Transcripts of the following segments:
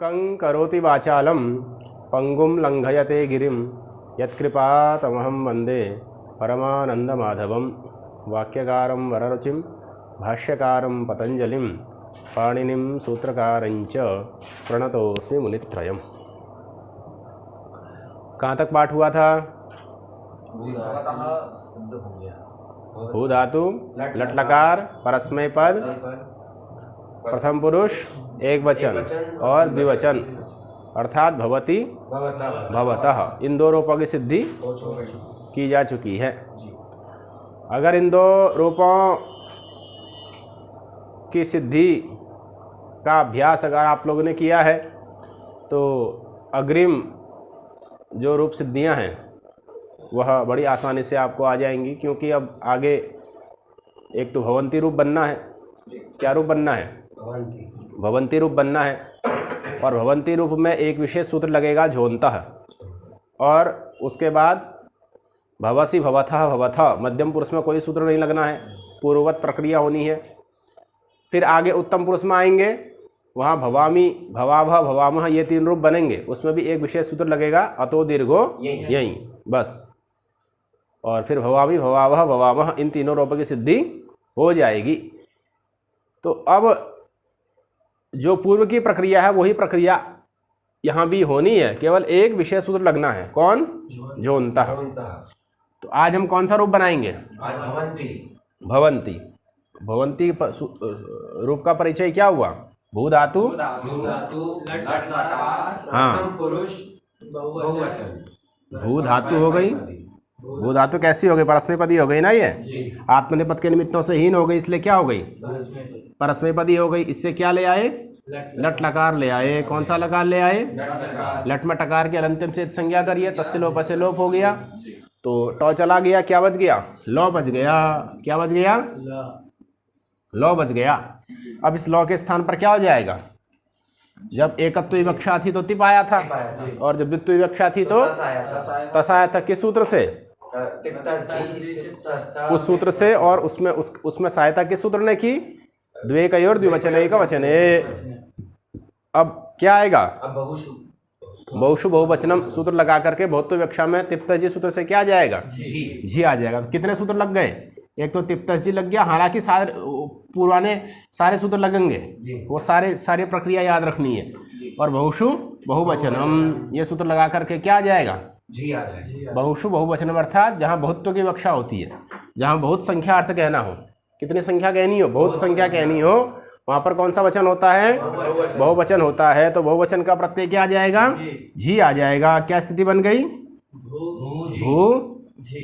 मूकं करोति वाचालं पंगुं लंघयते गिरिं यत्कृपातमहं वन्दे परमानन्दमाधवं। वाक्यकारं वररुचिं भाष्यकारं पतंजलिं पाणिनिं सूत्रकारंच प्रणतोस्मि मुनित्रयम्। कहाँ तक पाठ हुआ था? भू धातु, लट लकार, परस्मै पद, प्रथम पुरुष, एक वचन और द्विवचन अर्थात भवति भवतः, इन दो रूपों की सिद्धि की जा चुकी है। अगर इन दो रूपों की सिद्धि का अभ्यास अगर आप लोगों ने किया है तो अग्रिम जो रूप सिद्धियां हैं वह बड़ी आसानी से आपको आ जाएंगी, क्योंकि अब आगे एक तो भवंती रूप बनना है। क्या रूप बनना है? भवंती रूप बनना है। और भवंती रूप में एक विशेष सूत्र लगेगा झोंतः, और उसके बाद भवसी भवथः भवथः, मध्यम पुरुष में कोई सूत्र नहीं लगना है, पूर्ववत प्रक्रिया होनी है। फिर आगे उत्तम पुरुष में आएंगे, वहाँ भवामी भवाभः भवामः ये तीन रूप बनेंगे, उसमें भी एक विशेष सूत्र लगेगा अतो दीर्घो यही बस। और फिर भवामी भवावह भवामः, इन तीनों रूपों की सिद्धि हो जाएगी। तो अब जो पूर्व की प्रक्रिया है वही प्रक्रिया यहाँ भी होनी है, केवल एक विशेष सूत्र लगना है। कौन? झोंतः। तो आज हम कौन सा रूप बनाएंगे? भवंती। भवंती रूप का परिचय क्या हुआ? भू धातु, हाँ, भू धातु हो गई। भू धातु कैसी हो गई? परस्मैपदी हो गई ना। ये आत्मनेपद के निमित्तों से हीन हो गई, इसलिए क्या हो गई? परस्मैपदी हो गई। इससे क्या ले आए? लट लकार ले आए। कौन सा लकार ले आए? लट में टकार के अंतिम से संज्ञा करिए, तस्य लोप से लोप हो गया, तो टौ चला गया। क्या बच गया? लौ बच गया। क्या बच गया? लौ बच गया। अब इस लौ के स्थान पर क्या हो जाएगा? जब एकत्व विवक्षा थी तो तिप आया था, और जब द्वित्व विवक्षा थी तो तस आया था। किस सूत्र से? उस सूत्र से। और उसमें सहायता किस सूत्र ने की? द्वेकयोर द्विवचने का वचने। अब क्या आएगा? बहुषु बहुवचनम सूत्र लगा करके भौत्व विवक्षा में तिप्तजी सूत्र से क्या आ जाएगा? जी आ जाएगा। कितने सूत्र लग गए? एक तो तिप्तजी लग गया, हालांकि सारे पुराने सारे सूत्र लगेंगे, वो सारी प्रक्रिया याद रखनी है। और बहुषु बहुवचनम ये सूत्र लगा करके क्या आ जाएगा? जी आ जाएगा। बहुषु बहुवचनम अर्थात जहाँ बहुत्व की विवक्षा होती है, जहाँ बहुत संख्या अर्थ कहना हो, कितनी संख्या कहनी हो, बहुत संख्या कहनी हो, वहाँ पर कौन सा वचन होता है? बहुवचन होता है। तो बहुवचन का प्रत्यय क्या आ जाएगा? जी आ जाएगा। क्या स्थिति बन गई? भू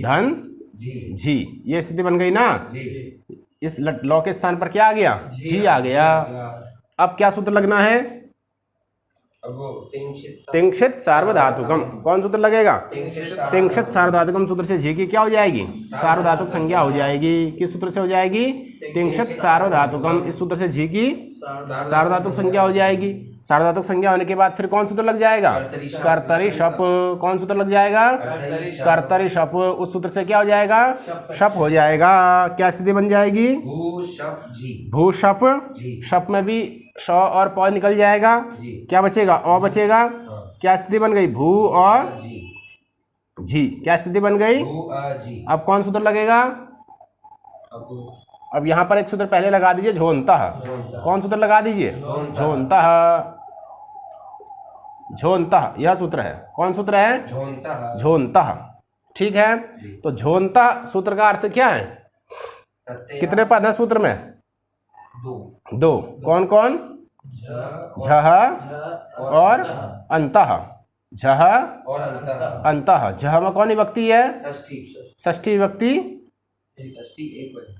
धन जी, ये स्थिति बन गई ना। इस लौ के स्थान पर क्या आ गया? जी आ गया। अब क्या सूत्र लगना है? तिंक्षित सार्वधातुकम। कौन सूत्र लगेगा? तिंक्षित सार्वधातुकम सूत्र से जी की क्या हो जाएगी? सार्वधातुक संज्ञा हो जाएगी। किस सूत्र से हो जाएगी? तिंक्षित सार्वधातुकम। इस सूत्र से जी की सार्वधातुक संज्ञा हो जाएगी। सार्वधातुक संज्ञा होने के बाद फिर कौन सूत्र लग जाएगा? कर्तरी शप। कौन सूत्र लग जाएगा? कर्तरी शप। उस सूत्र से क्या हो जाएगा? शप हो जाएगा। क्या स्थिति बन जाएगी? भू शप। शप में भी श और प निकल जाएगा। क्या बचेगा? अ बचेगा। क्या स्थिति बन गई? भू और जी। क्या स्थिति बन गई? अब कौन सूत्र लगेगा? अब यहाँ पर एक सूत्र पहले लगा दीजिए, झोंतः। कौन सूत्र लगा दीजिए? झोंतः। झोंतः यह सूत्र है। कौन सूत्र है? झोंतः। ठीक है। तो झोंतः सूत्र का अर्थ क्या है? कितने पद है सूत्र में? दो। कौन कौन? झः और अंतः। झः और अंतः। झः में कौन विभक्ति है? षष्ठी विभक्ति,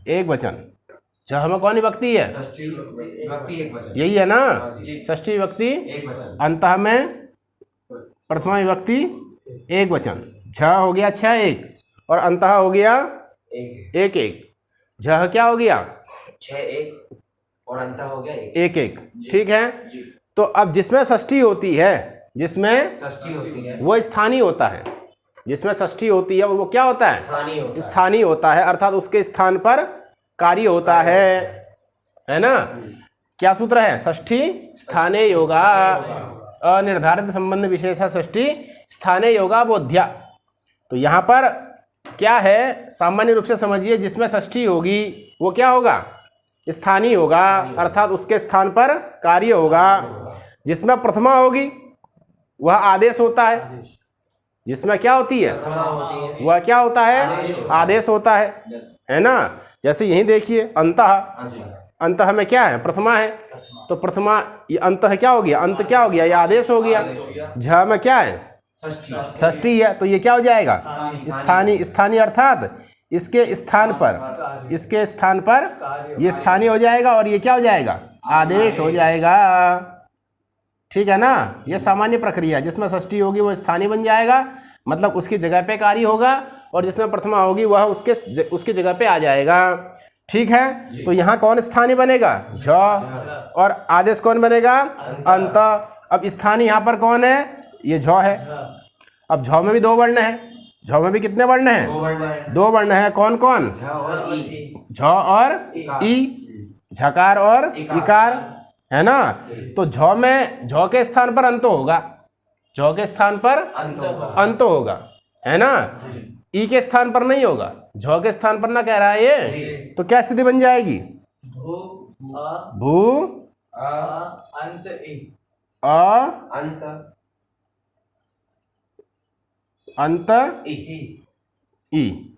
एक वचन। झः में कौन विभक्ति है? यही है ना, षष्ठी विभक्ति अंतः में प्रथमा विभक्ति एक वचन। झ हो गया 6 1 और अंतः हो गया 1 1। झः क्या हो गया? 6 1 और अंतः हो गया 1 1। ठीक है। तो अब जिसमें षष्ठी होती है, जिसमें षष्ठी होती है वो स्थानीय होता है। जिसमें षष्ठी होती है वो क्या होता है? स्थानीय होता है, अर्थात उसके स्थान पर कार्य होता है ना। क्या सूत्र है? षष्ठी स्थाने योगा। अनिर्धारित संबंध विशेषा षष्ठी स्थाने योगा बोध्या। तो यहाँ पर क्या है, सामान्य रूप से समझिए, जिसमें षष्ठी होगी वो क्या होगा, स्थानीय होगा, अर्थात उसके स्थान पर कार्य होगा। जिसमें प्रथमा होगी वह आदेश होता है, जिसमें क्या होती है, वह क्या होता है, आदेश होता है ना। जैसे यही देखिए अंतः, अंतः में क्या है, प्रथमा है, तो प्रथमा ये अंतः क्या हो गया, अंत क्या हो गया, ये आदेश हो गया। झ में क्या है, षष्ठी है, तो ये क्या हो जाएगा, स्थानीय। स्थानीय अर्थात इसके स्थान पर, इसके स्थान पर ये स्थानीय हो जाएगा और ये क्या हो जाएगा, आदेश हो जाएगा। ठीक है ना। ये सामान्य प्रक्रिया, जिसमें षष्ठी होगी वो स्थानीय बन जाएगा, मतलब उसकी जगह पे कार्य होगा, और जिसमें प्रथमा होगी वह उसकी जगह पे आ जाएगा। ठीक है। तो यहाँ कौन स्थानीय बनेगा, झ, और आदेश कौन बनेगा, अंत। अब स्थानीय यहाँ पर कौन है, ये झ है। अब झ में भी दो वर्ण है, झ में भी कितने वर्ण हैं, दो वर्ण है। कौन कौन, झ और ई, झकार और इकार, है ना। तो झ में, झ के स्थान पर अंत होगा, झ के स्थान पर अंत होगा, है ना। ई के स्थान पर नहीं होगा, झ के स्थान पर ना कह रहा है ये। तो क्या स्थिति बन जाएगी, भू अंत अंत ई,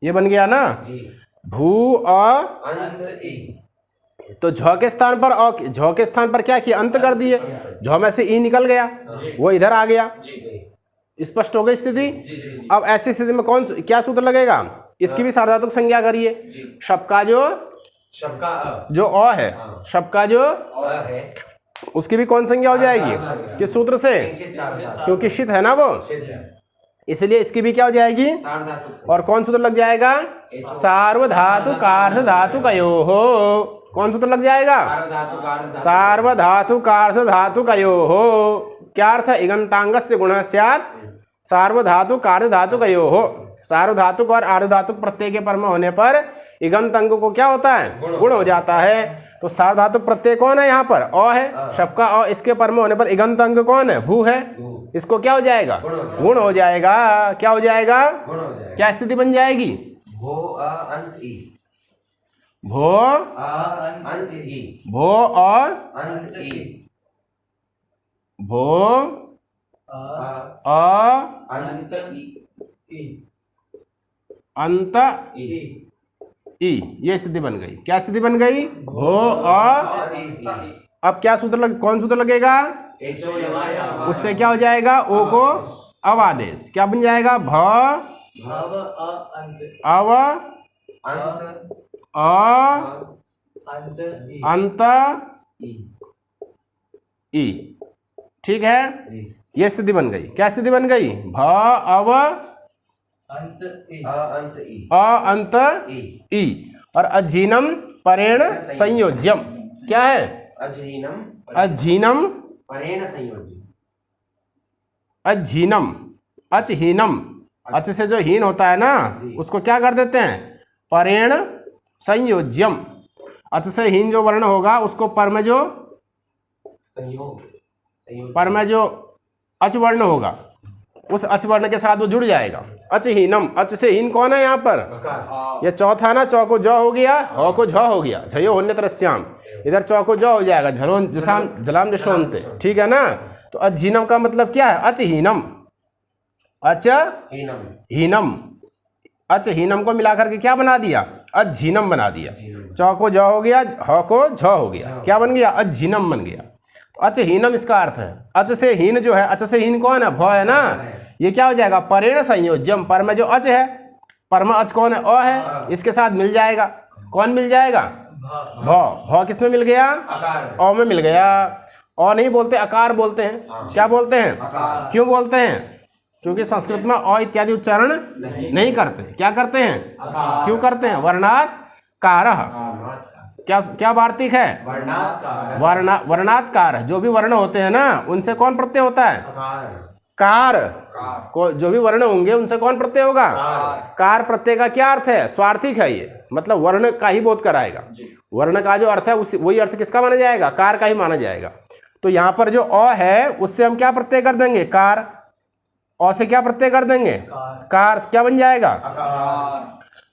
ये बन गया ना, भू अंत ई। तो झ के स्थान पर, और झ के स्थान पर क्या किया, अंत कर दिए, झ में से ई निकल गया, वो इधर आ गया। स्पष्ट हो गई स्थिति। अब ऐसी स्थिति में कौन क्या सूत्र लगेगा, इसकी भी सार्वधातुक संज्ञा करिए। शब का जो अ है, शब का जो है, उसकी भी कौन संज्ञा हो जाएगी, किस सूत्र से, क्योंकि शित है ना वो, इसलिए इसकी भी क्या हो जाएगी, और कौन सूत्र लग जाएगा, सार्वधातुकार्ध धातुकयोः। कौन सूत्र लग जाएगा, सार्वधातुकार्ध धातुकयोः। क्या अर्थ है, इगंतांगस्य गुणः स्यात् सार्वधातुकार्ध धातुकयोः। सार्वधातुक और आर्धधातुक प्रत्यय के पर में होने पर इगंत अंग को क्या होता है, गुण हो जाता है। तो सार्वधातुक प्रत्यय कौन है, यहाँ पर अ है, सबका अ, इसके पर में होने पर इगंत अंग कौन है, भू है, इसको क्या हो जाएगा, गुण हो जाएगा। क्या हो जाएगा, क्या स्थिति बन जाएगी, भो अंत ई, भो अंत ई, भो और अंत ई, भो अंत ई, अंत ई, ये स्थिति बन गई। क्या स्थिति बन गई, भो और। अब क्या सूत्र कौन सूत्र लगेगा, उससे क्या हो जाएगा, ओ को अवादेश, क्या बन जाएगा, भ अव अंत ई। ठीक है, ये स्थिति बन गई। क्या स्थिति बन गई, भ अव अंत ई, और अजीनम परेण संयोज्यम। क्या है, अजीनम परेण संयोज्यम, अजीनम, अचहीनम, अच से जो हीन होता है ना उसको क्या कर देते हैं, परेण संयोज्यम। अच से हीन जो वर्ण होगा उसको पर में जो पर में जो अच वर्ण होगा उस अच वर्ण के साथ वो जुड़ जाएगा। अचहीनम, अच से हीन कौन है यहाँ पर, ये चौथा ना, चौ को ज हो गया, ह को झ हो गया, झयो होने तरस्याम, इधर चौ को ज हो जाएगा, झरोन जसाम जलाम जशोनते। ठीक है ना। तो अचहीनम का मतलब क्या है, अचहीनम, अचहीनम, अचहीनम को मिलाकर के क्या बना दिया, अचहीनम बना दिया। चौ को ज हो गया, ह को झ हो गया, क्या बन गया, अचहीनम बन गया। तो अचहीनम इसका अर्थ है। अच से हीन जो है, अच से हीन कौन है, भ है ना, ये क्या हो जाएगा, परेण संयोज्यम, पर में जो अच है, पर में अच कौन है, अ है, इसके साथ मिल जाएगा। कौन मिल जाएगा, भ। भ किस में मिल गया, अ में मिल गया। अ नहीं बोलते, अकार बोलते हैं। क्या बोलते हैं, क्यों बोलते हैं, क्योंकि संस्कृत में अ इत्यादि उच्चारण नहीं करते। क्या करते हैं, क्यों करते हैं, वर्णात् कारः। क्या क्या वार्तिक है, वर्णात्कार। जो भी वर्ण होते हैं ना उनसे कौन प्रत्यय होता है, कार को, जो भी वर्ण होंगे उनसे कौन प्रत्यय होगा, कार प्रत्यय का क्या अर्थ है, स्वार्थिक है ये, मतलब वर्ण का ही बोध कराएगा। वर्ण का जो अर्थ है वही अर्थ किसका माना जाएगा, कार का ही माना जाएगा। तो यहाँ पर जो अ है उससे हम क्या प्रत्यय कर देंगे? कार। अ से क्या प्रत्यय कर देंगे? कार। क्या बन जाएगा?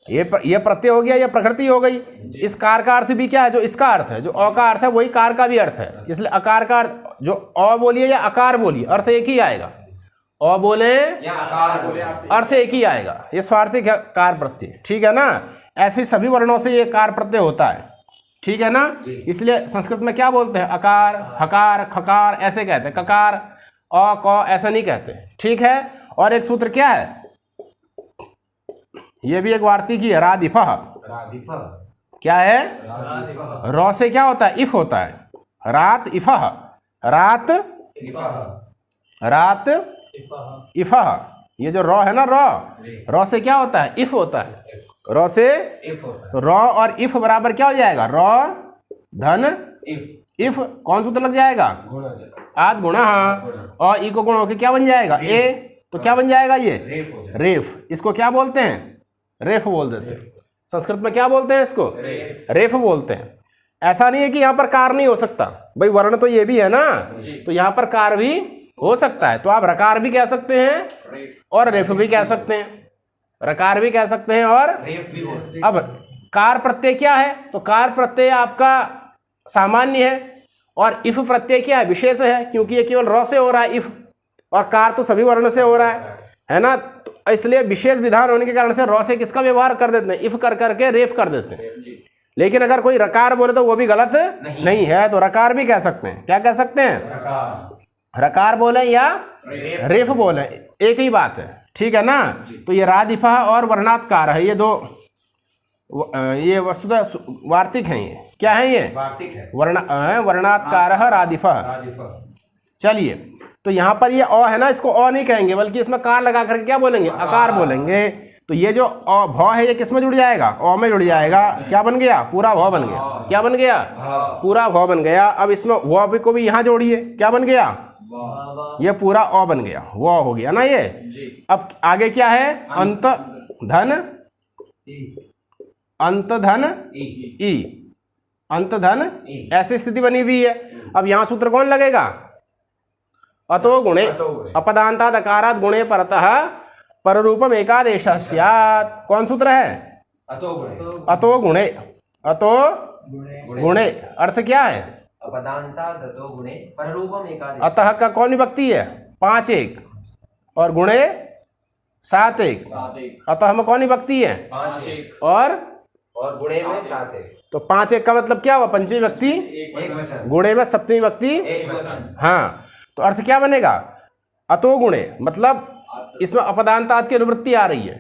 ये प्रत्यय हो गया, ये प्रकृति हो गई। इस कार का अर्थ भी क्या है? जो इसका अर्थ है, जो अ का अर्थ है वही कार का भी अर्थ है। इसलिए अकार का अर्थ, जो अ बोलिए या अकार बोलिए, अर्थ एक ही आएगा। अ बोले या अकार बोले, अर्थ एक ही आएगा। ये स्वार्थिक है कार प्रत्यय, ठीक है ना। ऐसे सभी वर्णों से ये कार प्रत्यय होता है, ठीक है ना। इसलिए संस्कृत में क्या बोलते हैं? अकार, हकार, खकार ऐसे कहते हैं। ककार, अ, क ऐसा नहीं कहते, ठीक है। और एक सूत्र क्या है? ये भी एक वार्तिक ही है, रादिफ। राधिफ, क्या है? रौ से क्या होता है? इफ होता है। रात इफ, रात रात इफ। ये जो रौ है ना, रौ से क्या होता है? इफ होता है। रौ से इफ होता तो रौ और इफ बराबर क्या हो जाएगा? रौ धन है, इफ कौन सूत्र लग जाएगा? गुण हो जाता है, आद गुणा, और ई को गुण होके क्या बन जाएगा? ए। तो क्या बन जाएगा ये? रेफ हो जाता रेफ। इसको क्या बोलते हैं? रेफ बोल देते हैं। संस्कृत में क्या बोलते हैं इसको? रेफ। रेफ बोलते हैं। ऐसा नहीं है कि यहाँ पर कार नहीं हो सकता, भाई वर्ण तो ये भी है ना, तो यहाँ पर कार भी हो सकता है। तो आप रकार भी कह सकते हैं और रेफ भी कह सकते हैं, रकार भी कह सकते हैं और रेफ भी बोल सकते अब कार प्रत्यय क्या है? तो कार प्रत्यय आपका सामान्य है और इफ प्रत्यय क्या है? विशेष है, क्योंकि ये केवल रौ से हो रहा है इफ, और कार तो सभी वर्ण से हो रहा है ना। तो इसलिए विशेष विधान होने के कारण से रौ से किसका व्यवहार कर देते हैं? इफ कर करके रेफ कर देते हैं। लेकिन अगर कोई रकार बोले तो वो भी गलत नहीं है, तो रकार भी कह सकते हैं। क्या कह सकते हैं? रकार, रकार बोले या रेफ रेफ बोले, एक ही बात है, ठीक है ना। तो ये रादिफा और वर्णात्कार है, ये दो ये वस्तुतः वार्तिक हैं। ये क्या है? ये वार्तिक है, वर्णात्कार रादिफा। राधिफ, चलिए, तो यहाँ पर ये अ है ना, इसको अ नहीं कहेंगे, बल्कि इसमें कार लगा करके क्या बोलेंगे? अकार बोलेंगे। तो ये जो अ भ है ये किस में जुड़ जाएगा? अ में जुड़ जाएगा। क्या बन गया? पूरा भ बन गया। क्या बन गया? पूरा भ बन गया। अब इसमें व को भी यहाँ जोड़िए, क्या बन गया? ये पूरा अ बन गया, व हो गया ना ये। अब आगे क्या है? अंत धन, अंत धन ई, अंत धन ऐसी स्थिति बनी हुई है। अब यहाँ सूत्र कौन लगेगा? अतो गुणे, अपदान्तात् अकारात् गुणे परतः पररूपम एकादेश स्यात्। कौन सूत्र है? अतो गुणे, अतो गुणे, अतो गुणे अर्थ क्या है? अपदान्तात् अतो गुणे पररूपम एकादेश। अतः का कौन विभक्ति है? 5 1 और गुणे 7 1। अतः में कौन विभक्ति है? 5 1 और गुणे में 7 है, तो 5 1 का मतलब क्या हुआ? पंचमी विभक्ति, एक वचन, गुणे में सप्तमी विभक्ति। एक वचन। हाँ, तो अर्थ क्या बनेगा? अतो गुणे, मतलब इसमें अपदान्तात् की अनुवृत्ति आ रही है।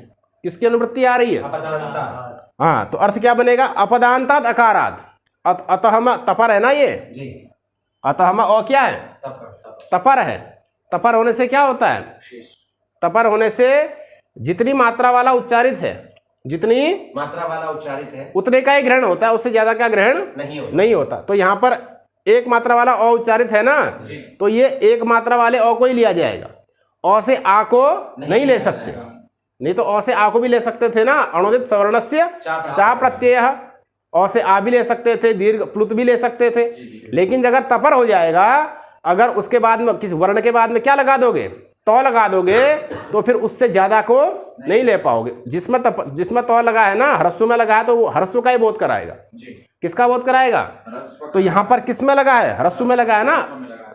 किसकी अनुवृत्ति आ रही है? अपदान्तात्, हाँ, तो अर्थ क्या बनेगा? अपदान्तात् अकारात्। अतः में तपर है ना ये, जी, अतः में अ क्या है? तपर है। तपर होने से क्या होता है? तपर होने से जितनी मात्रा वाला उच्चारित है, जितनी मात्रा वाला उच्चारित है, उतने का ही ग्रहण होता है, उससे ज्यादा का ग्रहण नहीं होता। तो यहाँ पर एक मात्रा वाला अ उच्चारित है ना, तो ये एक मात्रा वाले अ को ही लिया जाएगा। अ से आ को नहीं ले सकते, नहीं तो अ से आ को भी ले सकते थे ना। अणुदित सवर्णस्य चा प्रत्यय, अ से आ भी ले सकते थे, दीर्घ प्लुत भी ले सकते थे। लेकिन अगर तपर हो जाएगा, अगर उसके बाद में किसी वर्ण के बाद में क्या लगा दोगे? तो लगा दोगे, तो फिर उससे ज्यादा को नहीं ले पाओगे। जिसमें तो लगा है ना, ह्रस्व में लगा है, तो वो ह्रस्व का ही बोध कराएगा। किसका बोध कराएगा? तो यहाँ पर किस में लगा है? ह्रस्व में लगा है ना,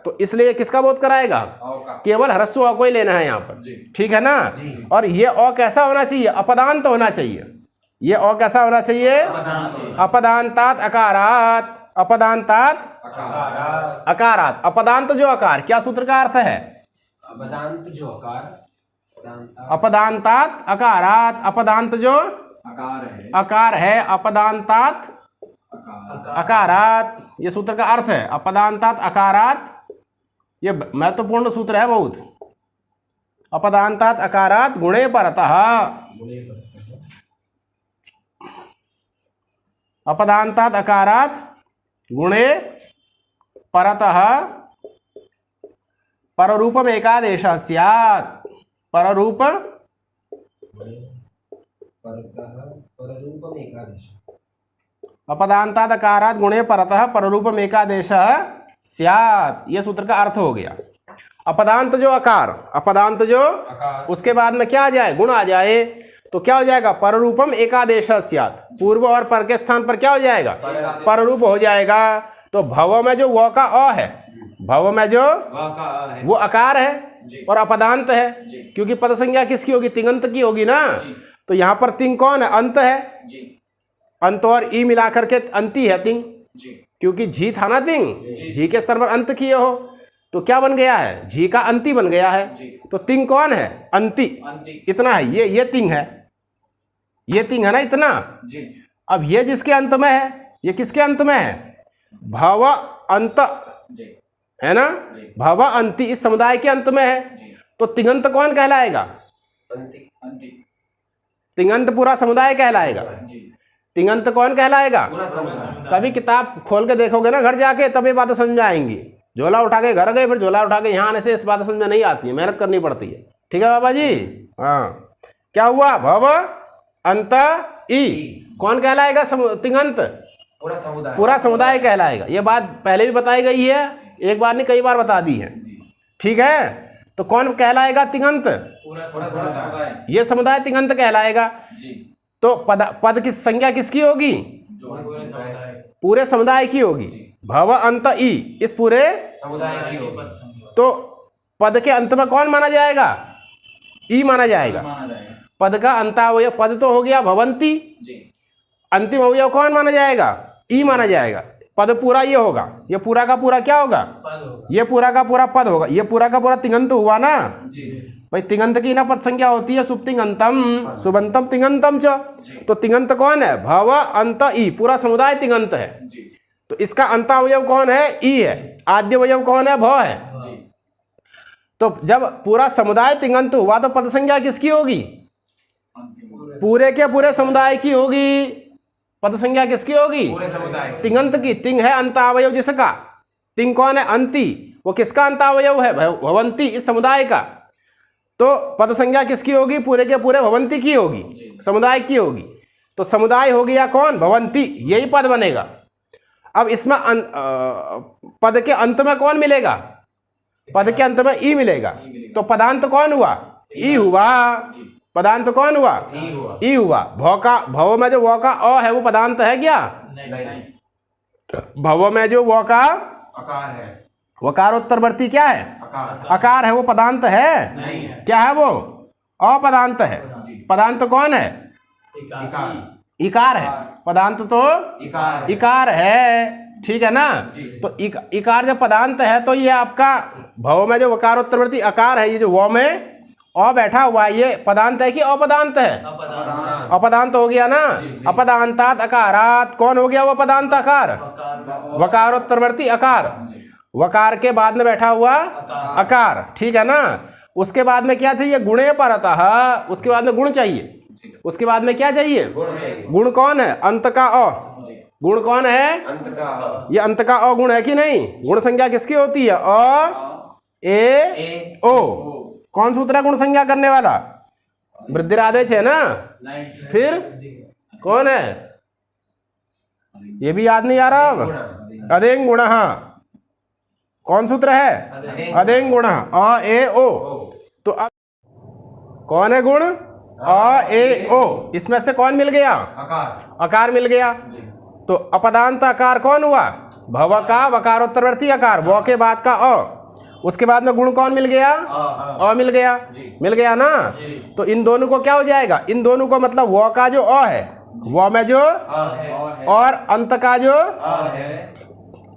तो इसलिए किसका बोध कराएगा? केवल ह्रस्व अ को ही लेना है यहाँ पर, ठीक है ना। और ये अ कैसा होना चाहिए? अपदांत होना चाहिए। ये अ कैसा होना चाहिए? अपदान्तात् अकारात्, अपदान्तात् अकारात्। अपदांत जो अकार, क्या सूत्र का अर्थ है? अपदान्त जो अकार, अपदान्तात् अकारात्। अपदांत जो अकार है, अपदान्तात् अकारात्, ये सूत्र का अर्थ है। अपदान्तात् अकारात्, ये महत्वपूर्ण सूत्र है बहुत। अपदान्तात् अकारात् गुणे परतः, अपदान्तात् अकारात् गुणे परतः पररूपम एकादेश स्यात्। पररूप पररूपम एकादेश, अपदान्तात् अकारात् गुणे परतः पररूपम एकादेश स्यात्, ये सूत्र का अर्थ हो गया। अपदांत जो अकार, अपदांत जो उसके बाद में क्या आ जाए, गुण आ जाए, तो क्या हो जाएगा, पररूपम एकादेश स्यात्, पूर्व और पर के स्थान पर क्या हो जाएगा, पररूप हो जाएगा। तो भव में जो व का अ है, भव में जो वो अकार है और अपदांत है, क्योंकि पद संज्ञा किसकी होगी, तिङंत की होगी ना। तो यहाँ पर तिंग कौन है, अंत है, अंत और ई मिलाकर के अंति है तिंग, क्योंकि झी था ना तिंग, झी के स्तर पर अंत किए हो तो क्या बन गया है, झी का अंति बन गया है। तो तिंग कौन है, अंति, इतना है, ये तिंग है, ये तिंग है ना इतना। अब ये जिसके अंत में है, ये किसके अंत में है, भव अंत है ना, भव अंति इस समुदाय के अंत में है। तो तिङंत कौन कहलाएगा, तिङंत पूरा समुदाय कहलाएगा। तिङंत कौन कहलाएगा, कभी किताब खोल के देखोगे ना घर जाके, तब ये बातें समझ में आएंगी। झोला उठा के घर गए, फिर झोला उठा के यहाँ आने से इस बात समझ में नहीं आती है, मेहनत करनी पड़ती है। ठीक है बाबा जी, हाँ। क्या हुआ, भव अंत ई कौन कहलाएगा, तिङंत पूरा समुदाय कहलाएगा। ये बात पहले भी बताई गई है, एक बार नहीं कई बार बता दी है। ठीक है, तो कौन कहलाएगा, तिङंत, ये समुदाय तिङंत कहलाएगा। तो पद की संज्ञा किसकी होगी, पूरे समुदाय की होगी, भव अंत ई इस पूरे समुदाय की होगी। तो पद के अंत में कौन माना जाएगा, ई माना जाएगा। पद का अंतावयव, पद तो हो गया भवंती, अंतिम अवयव कौन माना जाएगा, ई माना जाएगा। पद पूरा ये होगा, ये पूरा का पूरा क्या होगा, ये पूरा का पूरा पद होगा, ये पूरा का पूरा तिङंत हुआ ना भाई। तिङंत की ना पद संज्ञा होती है सुप्तिङंतम सुबंतम तिङंतम च। तो तिङंत कौन है, भव अंत ई, पूरा समुदाय तिङंत है। तो इसका अंतावयव कौन है, ई है, आद्य अवयव कौन है, भ है। तो जब पूरा समुदाय तिङंत हुआ तो पद संज्ञा किसकी होगी, पूरे के पूरे समुदाय की होगी। पद संज्ञा किसकी होगी, तिङंत की। तिंग है अंतावयव जिसका, तिंग कौन है, अंति, वो किसका अंतावयव है, भवंती इस समुदाय का। तो पद संज्ञा किसकी होगी, पूरे के पूरे भवंती की होगी, समुदाय की होगी। तो समुदाय हो गया कौन, भवंती, यही पद बनेगा। अब इसमें पद के अंत में कौन मिलेगा, पद के अंत में ई मिलेगा। तो पदांत कौन हुआ, ई हुआ। पदांत कौन हुआ, ई हुआ। भव में जो व का अ है वो पदांत है क्या, भव में जो व का अकार है, वकारोत्तरवर्ती क्या है, अकार है, वो पदांत है, नहीं है। क्या है वो, अपदांत है। पदांत कौन है, इकार है। पदांत तो इकार है, ठीक है ना। तो इकार जब पदांत है तो ये आपका भव में जो वकारोत्तरवर्ती अकार है, ये जो व में अ बैठा हुआ है, ये पदांत है कि अपदांत है, अपदांत हो गया ना। अपदांतात अकारात कौन हो गया वो पदांत अकार, वकारोत्तरवर्ती अकार, वकार के बाद में बैठा हुआ अकार, ठीक है ना। उसके बाद में क्या चाहिए, गुणे परतः, उसके बाद में गुण चाहिए। उसके बाद में क्या चाहिए, गुण कौन है, अंत का अ। गुण कौन है, अंत का, ये अंत का अ गुण है कि नहीं। गुण संज्ञा किसकी होती है, अ ए ओ। कौन सूत्र है गुण संज्ञा करने वाला, वृद्धिरादेश है ना। फिर कौन है, ये भी याद नहीं आ रहा अब। अदेंग गुण, कौन सूत्र है, अदेंग गुण, अ ए ओ। तो अब कौन है गुण, अ ए ओ, इसमें से कौन मिल गया, अकार मिल गया। तो अपदांत अकार कौन हुआ, भव का वकारोत्तरवर्ती अकार, व के बाद का अ। उसके बाद में गुण कौन मिल गया, अ मिल गया, मिल गया ना। तो इन दोनों को क्या हो जाएगा, इन दोनों को मतलब व का जो अ है, व में जो और अंत का जो,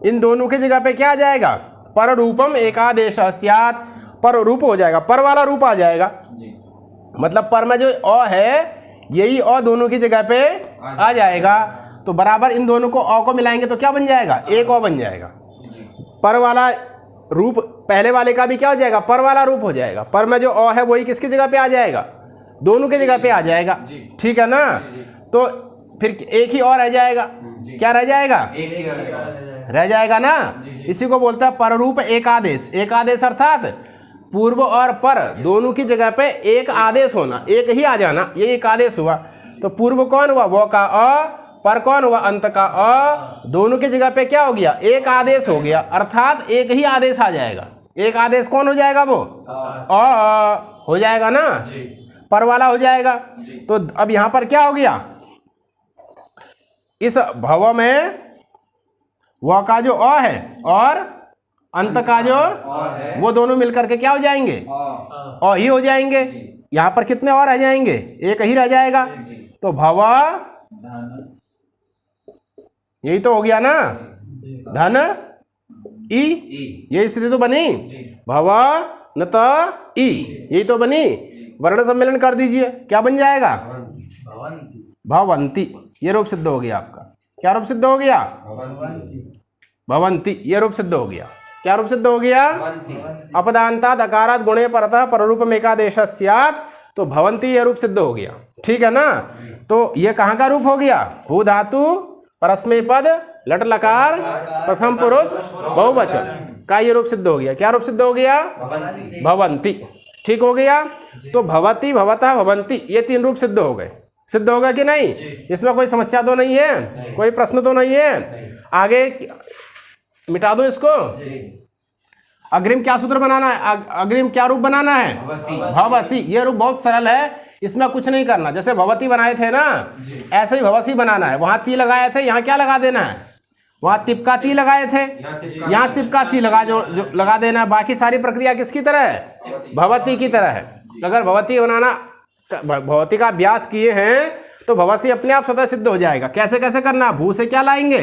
इन दोनों की जगह पे क्या आ जाएगा, पर रूपम एकादेश स्यात्, पर रूप हो जाएगा, पर वाला रूप आ जाएगा। मतलब पर में जो अ है यही अ दोनों की जगह पे आ जाएगा। तो बराबर इन दोनों को अ को मिलाएंगे तो क्या बन जाएगा, एक अ बन जाएगा। पर वाला रूप पहले वाले का भी क्या हो जाएगा, पर वाला रूप हो जाएगा। पर में जो अ है वही किसकी जगह पे आ जाएगा, दोनों की जगह पे आ जाएगा, ठीक है ना। तो फिर एक ही और रह जाएगा, क्या रह जाएगा, रह जाएगा ना। इसी को बोलता है पर रूप एकादेश। एकादेश अर्थात पूर्व और पर दोनों की जगह पे एक आदेश होना, एक ही आ जाना, ये एक आदेश हुआ। तो पूर्व कौन हुआ, वो का अ, पर कौन हुआ? अंत का अ। दोनों की जगह पे क्या हो गया? एक आदेश हो गया, अर्थात एक ही आदेश आ जाएगा। एक आदेश कौन हो जाएगा? वो अ हो जाएगा ना, पर वाला हो जाएगा। तो अब यहां पर क्या हो गया? इस भव में व का जो अ है और अंत का जो वो दोनों मिलकर के क्या हो जाएंगे? अ ही हो जाएंगे। यहां पर कितने और रह जाएंगे? एक ही रह जाएगा। तो भव, यही तो हो गया ना, धन ई, यही स्थिति तो बनी। भव न त ई, यही तो बनी। वर्ण सम्मेलन कर दीजिए, क्या बन जाएगा? भवंती। ये रूप सिद्ध हो गया आपका। क्या रूप सिद्ध हो गया? भवंती। ये रूप सिद्ध हो गया। क्या रूप सिद्ध हो गया? अपदान्तात् अकारात् गुणे परतः पररूपम एकादेश स्यात्। तो भवंती ये रूप सिद्ध हो गया। ठीक है ना? तो ये कहाँ का रूप हो गया? भू धातु परस्मै पद लट लकार प्रथम पुरुष बहुवचन का ये रूप सिद्ध हो गया। क्या रूप सिद्ध हो गया? भवंती। ठीक हो गया। तो भवती, भवतः, भवंती, ये तीन रूप सिद्ध हो गए। सिद्ध होगा कि नहीं? इसमें कोई समस्या तो नहीं है, कोई प्रश्न तो नहीं है। आगे मिटा दो इसको। अग्रिम क्या सूत्र बनाना है? अग्रिम क्या रूप बनाना है? भवसी। ये रूप बहुत सरल है, इसमें कुछ नहीं करना। जैसे भवती बनाए थे ना, ऐसे ही भवसी बनाना है। वहां ती लगाए थे, यहाँ क्या लगा देना है? वहां तिप का ती लगाए थे, यहाँ सिप का सी जो लगा देना है। बाकी सारी प्रक्रिया किसकी तरह है? भवती की तरह है। अगर भवती बनाना, भवती का अभ्यास किए हैं तो भवसी अपने आप स्वतः सिद्ध हो जाएगा। कैसे कैसे करना? भू से क्या लाएंगे?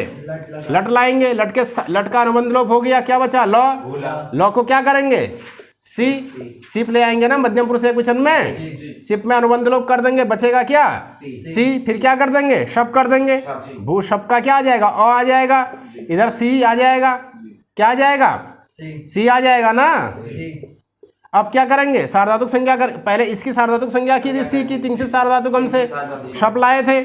लट लाएंगे। लट का अनुबंध लोप हो गया, क्या बचा? लौ को क्या करेंगे? सी, सिप ले आएंगे ना मध्यम पुरुष एक वचन में। सिप में अनुबंध लोप कर देंगे, बचेगा क्या? सी। फिर क्या कर देंगे? शप कर देंगे। भू शप का क्या आ जाएगा? अ आ जाएगा। इधर सी आ जाएगा। क्या आ जाएगा? सी आ जाएगा ना। अब क्या करेंगे? सार्वधातुक संज्ञा कर। पहले इसकी सार्वधातुक संज्ञा की थी, सी की, तिंसित सार्वधातुक हम से शप लाए थे।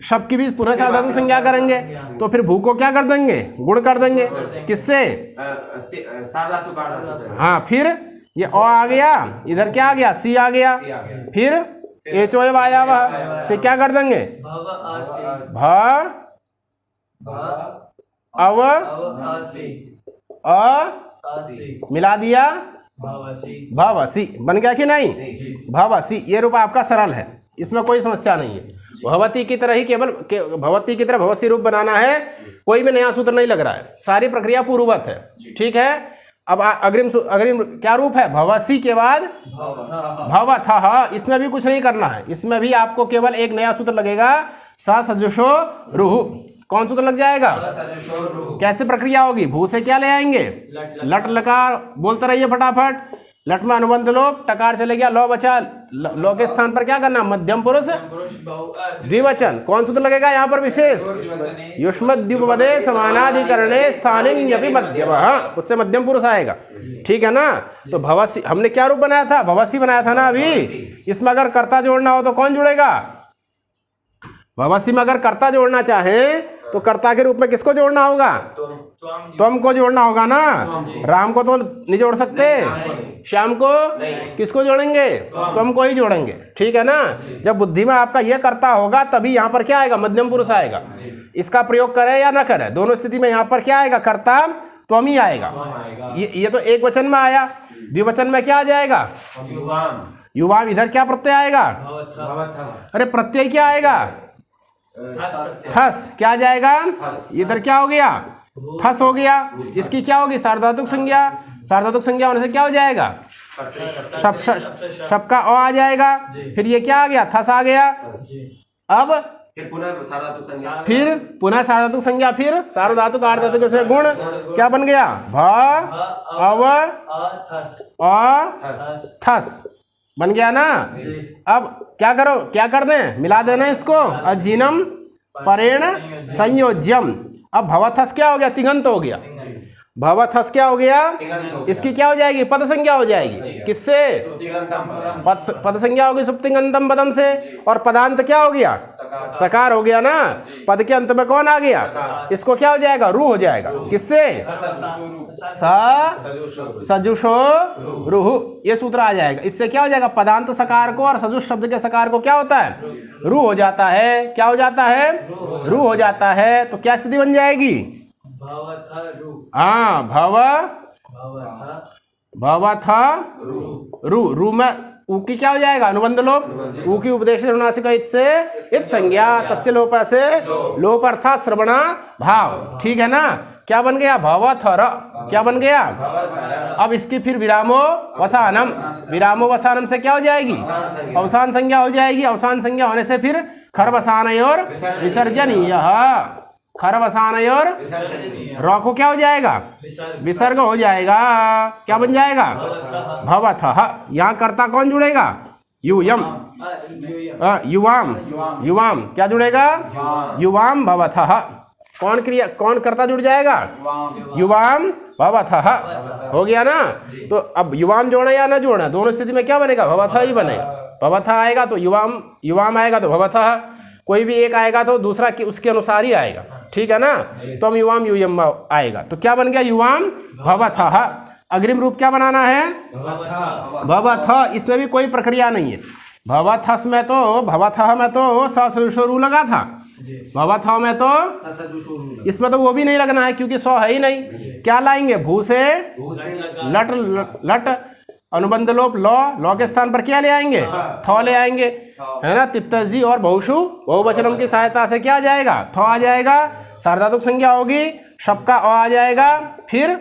शप की भी पुनः सार्वधातुक संज्ञा करेंगे। तो फिर भू को क्या कर देंगे? गुण कर देंगे। किससे? हाँ, फिर ये अ आ गया, इधर क्या आ गया? सी आ गया। फिर एचोएव आया वह से क्या कर देंगे? भ अव अ मिला दिया, भवसी बन गया कि नहीं? भवसी। ये रूप आपका सरल है, इसमें कोई समस्या नहीं है। भवती की तरह ही केवल भवती की तरह भवसी रूप बनाना है। कोई भी नया सूत्र नहीं लग रहा है, सारी प्रक्रिया पूर्ववत है। ठीक है। अब अग्रिम क्या रूप है? भवसी के बाद भवथः। इसमें भी कुछ नहीं करना है, इसमें भी आपको केवल एक नया सूत्र लगेगा, स सजुषो रुहु। कौन सूत्र लग जाएगा? कैसे प्रक्रिया होगी? भू से क्या ले आएंगे? लट लकार। बोलते रहिए फटाफट। लट में अनुबंध लोप, टकार चले गया, लौ बचा। लौ के स्थान पर क्या करना? मध्यम पुरुष द्विवचन। कौन सूत्र लगेगा यहाँ पर विशेष? युष्मद्युपपदे समानाधिकरणे स्थानिन्यपि मध्यमः, उससे मध्यम पुरुष आएगा। ठीक है ना? तो भवसी हमने क्या रूप बनाया था? भवसी बनाया था ना अभी। इसमें अगर कर्ता जोड़ना हो तो कौन जुड़ेगा? भवसी में अगर कर्ता जोड़ना चाहें तो कर्ता के रूप में किसको जोड़ना होगा? त्वम को जोड़ना होगा ना। राम को तो नहीं जोड़ सकते, श्याम को किसको जोड़ेंगे? त्वम को ही जोड़ेंगे। ठीक है ना? जब बुद्धि में आपका यह कर्ता होगा तभी यहाँ पर क्या आएगा? मध्यम पुरुष आएगा। इसका प्रयोग करें या ना करें, दोनों स्थिति में यहाँ पर क्या आएगा? कर्ता त्वम ही आएगा। ये तो एक वचन में आया। द्विवचन में क्या आ जाएगा? युवाम। इधर क्या प्रत्यय आएगा? अरे प्रत्यय क्या आएगा? थस। क्या आ जाएगा? इधर क्या हो गया? थस हो गया। इसकी क्या होगी? सार्वधातुक संज्ञा। सार्वधातुक संज्ञा होने से क्या हो जाएगा? शप का अ आ जाएगा। फिर ये क्या आ गया? थस आ गया। अब फिर पुनः सार्वधातुक संज्ञा, फिर सार्वधातुक आर्धातुक से गुण क्या बन गया? भ अव अ थस बन गया ना। अब क्या करो? क्या कर दें? मिला देना इसको। अजीनम परेण संयोज्यम। अब भवथस क्या हो गया? तिङंत हो गया। भवथस क्या हो गया, तिङन्त हो इसकी क्या हो जाएगी, पद संज्ञा हो जाएगी, किससे, तिङन्तम पदम पद संज्ञा हो गई सुप्तिंगंतम पदम से, और पदांत क्या हो गया, सकार सकार हो गया ना। पद के अंत में कौन आ गया, इसको क्या हो जाएगा, रू हो जाएगा, किससे, स सजुषो रुहु, ये सूत्र आ जाएगा। इससे क्या हो जाएगा, पदांत सकार को और सजुष शब्द के सकार को क्या होता है, रू हो जाता है। क्या हो जाता है, रू हो जाता है। तो क्या स्थिति बन जाएगी, भवथा रु हाँ भव भवथा भवथ रू, रू में ऊ की क्या हो जाएगा, अनुबंध लोप, ऊ की उपदेश अनुनासिक इत से इत संज्ञा, तस्य लोप से लोप अर्थात श्रवणा भाव, ठीक है ना। क्या बन गया, भवथर, क्या बन गया। अब इसकी फिर विरामो वसानम, विरामो वसानम से क्या हो जाएगी, अवसान संज्ञा हो जाएगी। अवसान संज्ञा होने से फिर खरवसानयोर विसर्जनीय, खरवसानयोर रॉ को क्या हो जाएगा, विसर्ग हो जाएगा। क्या बन जाएगा, भवथः। यहाँ कर्ता कौन जुड़ेगा, यूयम, युवाम, युवाम क्या जुड़ेगा, युवाम भवथः। कौन क्रिया, कौन कर्ता जुड़ जाएगा, युवाम भवथः, हो गया ना। तो अब युवाम जोड़े या ना जोड़े, दोनों स्थिति में क्या बनेगा, भवथः ही बनेगा। भवथः आएगा तो युवाम, युवाम आएगा तो भवथः, कोई भी एक आएगा तो दूसरा उसके अनुसार ही आएगा, ठीक है ना। तो हम युवाम यूयम आएगा, तो क्या बन गया, युवाम भवथः। अग्रिम रूप क्या बनाना है, भवथः। इसमें भी कोई प्रक्रिया नहीं है। भवथस में तो, भवथः में तो ससुषो रू लगा था, भवथः में तो इसमें तो वो भी नहीं लगना है क्योंकि सौ है ही नहीं। क्या लाएंगे, भू से लट, लट अनुबंध लोप लौ, लौ के स्थान पर क्या ले आएंगे, थ ले आएंगे, है ना। तिप्तजी और बहुशु बहुवचनम की सहायता से क्या आ जाएगा, थ आ जाएगा। सार्वधातुक संज्ञा होगी, शब्द का अ आ जाएगा, फिर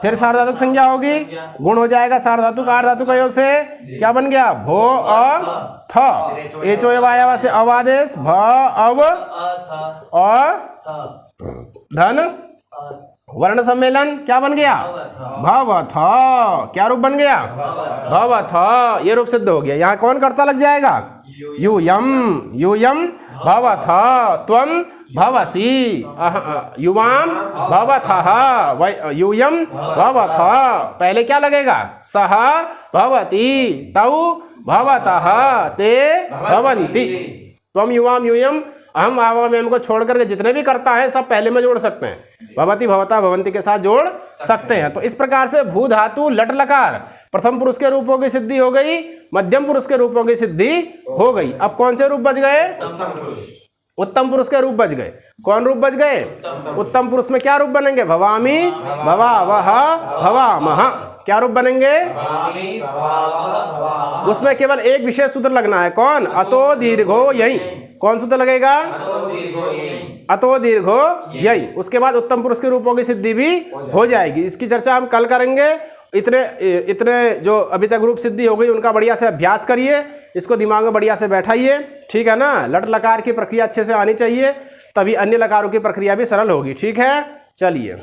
सार्वधातुक संज्ञा होगी, गुण हो जाएगा सार्वधातुक आर्धातुक अयो से। क्या बन गया, भो अ थ, एचो एवायवा से अवादेश, भ अव अ धन वर्ण सम्मेलन, क्या बन गया, भवथ। क्या रूप बन गया, भवथ, ये रूप सिद्ध हो गया। यहाँ कौन कर्ता लग जाएगा, यूयम, यूयम भवथ, त्वम भवसी, युवाम भवथः, यूयम भवथ। पहले क्या लगेगा, सह भवति, तौ भवतः, ते भवन्ति। त्वम युवाम यूयम अहम आवाम एम को छोड़ करके जितने भी करता है सब पहले में जोड़ सकते हैं, भवति भवता भवंती के साथ जोड़ सकते हैं। तो इस प्रकार से भू धातु लट लकार प्रथम पुरुष के रूपों की सिद्धि हो गई, मध्यम पुरुष के रूपों की सिद्धि हो गई। अब कौन से रूप बच गए, उत्तम पुरुष के रूप बच गए। कौन रूप बच गए, उत्तम पुरुष में क्या रूप बनेंगे, भवामी भवावह भवामह। क्या रूप बनेंगे, उसमें केवल एक विशेष सूत्र लगना है, कौन, अतो दीर्घो यही। कौन सूत्र लगेगा, अतो दीर्घो यही। उसके बाद उत्तम पुरुष के रूपों की सिद्धि भी हो जाएगी। इसकी चर्चा हम कल करेंगे। इतने जो अभी तक रूप सिद्धि हो गई उनका बढ़िया से अभ्यास करिए, इसको दिमाग में बढ़िया से बैठाइए, ठीक है ना। लट लकार की प्रक्रिया अच्छे से आनी चाहिए, तभी अन्य लकारों की प्रक्रिया भी सरल होगी, ठीक है। चलिए।